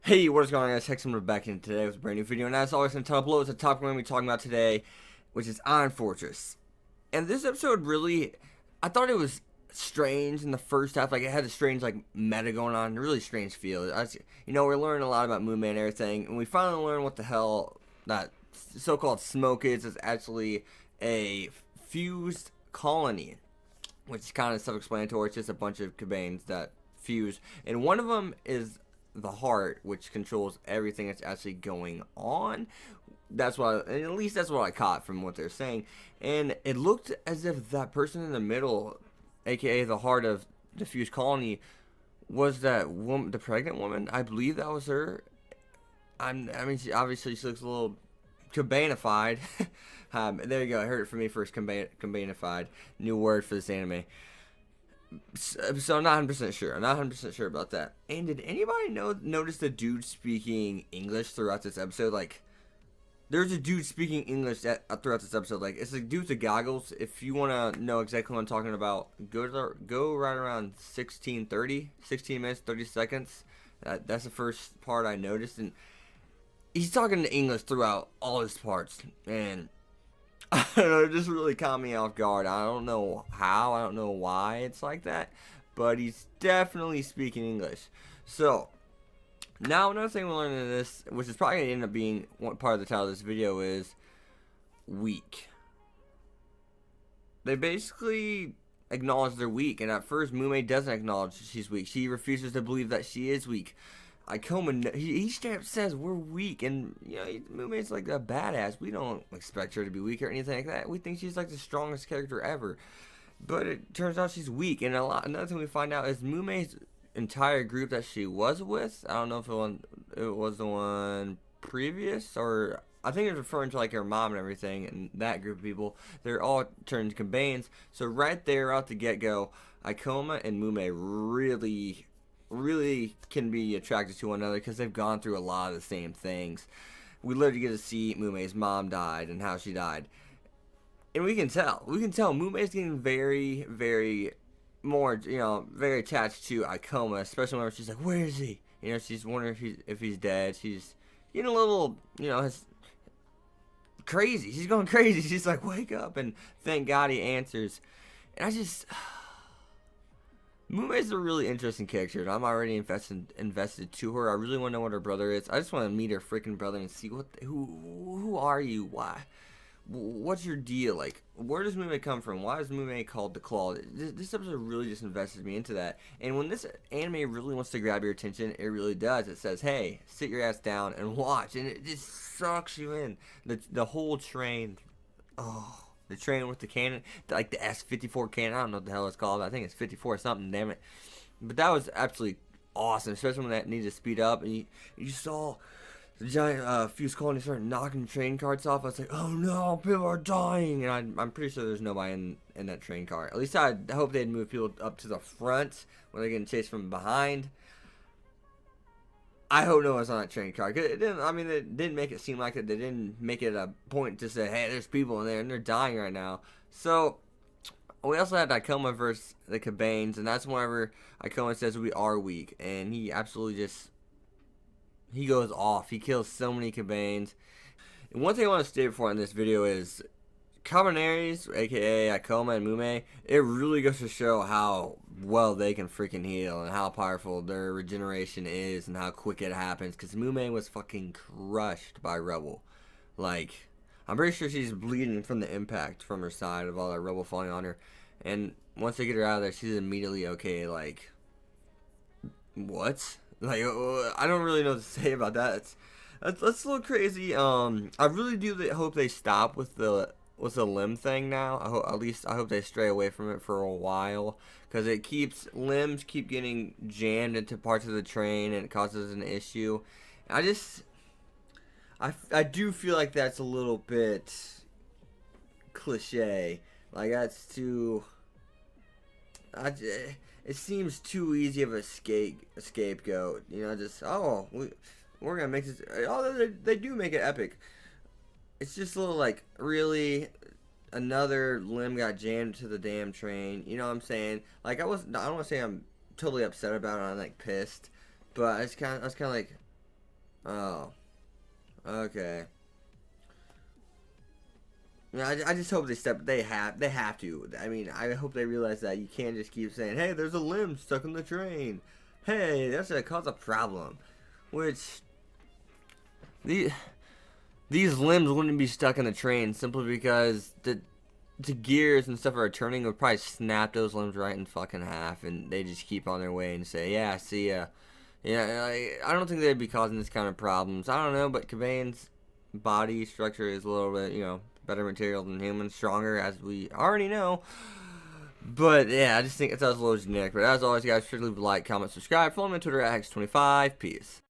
Hey, what is going on, guys? Hexam back in today with a brand new video, and as always, in the top below is the topic we're going to be talking about today, which is Iron Fortress. And this episode really, I thought it was strange in the first half. Like, it had a strange, like, meta going on, really strange feel. We're learning a lot about Moon Man and everything, and we finally learned what the hell that so-called smoke is. It's actually a fused colony, which is kind of self-explanatory. It's just a bunch of cabanes that fuse, and one of them is the heart, which controls everything that's actually going on. That's what, and at least that's what I caught from what they're saying. And it looked as if that person in the middle, aka the heart of the fused colony, was that woman, the pregnant woman. I believe that was her. She obviously she looks a little cabanified. There you go. I heard it from me first. Cabanified. New word for this anime. So I'm not 100% sure. I'm not 100% sure about that. And did anybody notice the dude speaking English throughout this episode? Like, there's a dude speaking English throughout this episode. Like, it's a dude with the goggles. If you want to know exactly what I'm talking about, go right around 16 minutes, 30 seconds. That's the first part I noticed. And he's talking to English throughout all his parts. And I don't know, it just really caught me off guard. I don't know how, I don't know why it's like that, but he's definitely speaking English. So, now another thing we're learning in this, which is probably going to end up being one part of the title of this video, is weak. They basically acknowledge they're weak, and at first Mume doesn't acknowledge she's weak. She refuses to believe that she is weak. Ikoma, he straight up says we're weak, and Mume's like a badass. We don't expect her to be weak or anything like that. We think she's like the strongest character ever, but it turns out she's weak. And another thing we find out is Mume's entire group that she was with. I don't know if it was the one previous, or I think it's referring to like her mom and everything, and that group of people. They're all turned cabanes. So right there, out the get go, Ikoma and Mume really can be attracted to one another because they've gone through a lot of the same things. We literally get to see Mume's mom died and how she died, and we can tell Mume's getting very, very more, very attached to Ikoma, especially when she's like, "Where is he?" She's wondering if he's dead. She's getting a little, crazy. She's going crazy. She's like, "Wake up!" And thank God he answers. And I just. Mume is a really interesting character, and I'm already invested to her. I really want to know what her brother is. I just want to meet her freaking brother and see who are you? Why? What's your deal? Like, where does Mume come from? Why is Mume called the Claw? This episode really just invested me into that. And when this anime really wants to grab your attention, it really does. It says, "Hey, sit your ass down and watch," and it just sucks you in. The whole train. Oh. The train with the cannon, like the S-54 cannon. I don't know what the hell it's called. I think it's 54 or something, damn it. But that was absolutely awesome, especially when that needed to speed up. And you saw the giant fuse colony start knocking train carts off. I was like, oh no, people are dying. And I'm pretty sure there's nobody in that train car. At least I hope they'd move people up to the front when they're getting chased from behind. I hope no one's on that train car. It didn't make it seem like it. They didn't make it a point to say, hey, there's people in there and they're dying right now. So, we also had Ikoma versus the Cabanes, and that's whenever Ikoma says we are weak. And he absolutely he goes off. He kills so many Cabanes. And one thing I want to state before in this video is Kabaneris, aka Ikoma and Mume, it really goes to show how well they can freaking heal and how powerful their regeneration is and how quick it happens. Because Mume was fucking crushed by rubble. Like, I'm pretty sure she's bleeding from the impact from her side of all that rubble falling on her. And once they get her out of there, she's immediately okay. Like, what? Like, I don't really know what to say about that. That's a little crazy. I really do hope they stop with the limb thing now. I hope they stray away from it for a while, because limbs keep getting jammed into parts of the train and it causes an issue. I do feel like that's a little bit cliche. Like, that's too. It seems too easy of a scapegoat. We're gonna make this. Oh, they do make it epic. It's just a little like, really, another limb got jammed to the damn train. You know what I'm saying? Like, I don't want to say I'm totally upset about it. I'm like pissed, but I was kind of like, Oh. Okay. Yeah, I just hope they step. They have to. I mean, I hope they realize that you can't just keep saying, "Hey, there's a limb stuck in the train." Hey, that's gonna cause a problem. Which the these limbs wouldn't be stuck in the train simply because the gears and stuff are turning would probably snap those limbs right in fucking half, and they just keep on their way and say, "Yeah, see ya." Yeah, I don't think they'd be causing this kind of problems. I don't know, but Cobain's body structure is a little bit, better material than humans, stronger, as we already know. But yeah, I just think it's a little generic. But as always, guys, sure to leave a like, comment, subscribe, follow me on Twitter at Hex25. Peace.